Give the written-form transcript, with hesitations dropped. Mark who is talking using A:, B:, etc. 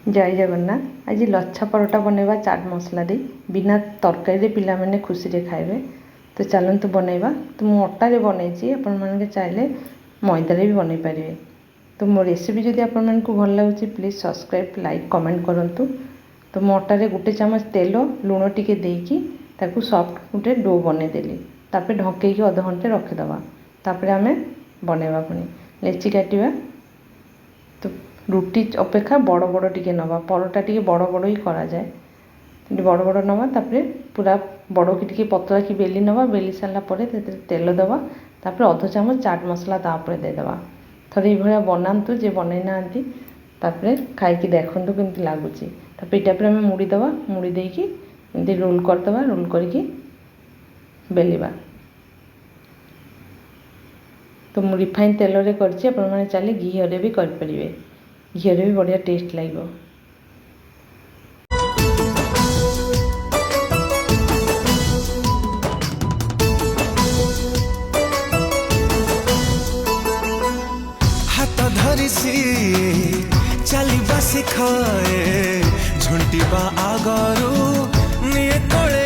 A: जय जगन्नाथ। आज लच्छा परोटा बनैबा चाट मसला दे बिना तरकारी पिला माने खुशी रे खाइबे। तो चलतु बनैबा। तो मु अटारे बनैछि, आपण माने चाहिले मैदारे भी बनै पारिबे। तो मो रेसिपी जदि आपण मानकु भल लागुछि प्लीज सब्सक्राइब लाइक कमेंट करंतु। तो मु अटारे गोटे चामच तेल लुण टिके देकी ताकू सॉफ्ट गोटे डो बनै देली। तापर ढकेकी अध घंटे रखिदबा। तापर आमे बनैबा पुनी लेची काटिबा। तो रुटी अपेक्षा बड़ बड़ टिके नवा, परोटा टिके बड़ बड़ ही करा जाए। बड़ बड़ नवा तापर पूरा बड़ की टिके पतला की बेली नवा। बेली सारा पर तेल दबा। तापर अध चामच चाट मसला तापर देदेबा। थरे ये बनातु जे बनै ना तापर खाई देखु केमती लगुच। तापर ये मुड़ी दबा। मुड़ी देकी एमती रोल करदबा। रोल करके बेलिबा। तो मु रिफाइन तेल रे करछि, आपण माने चाले घी रे भी कर परिबे। घी रे भी बढ़िया टेस्ट लागिबो।
B: हाथ धरिसी चलिबा शिखाए झुंटिबा आगरू निये तोळे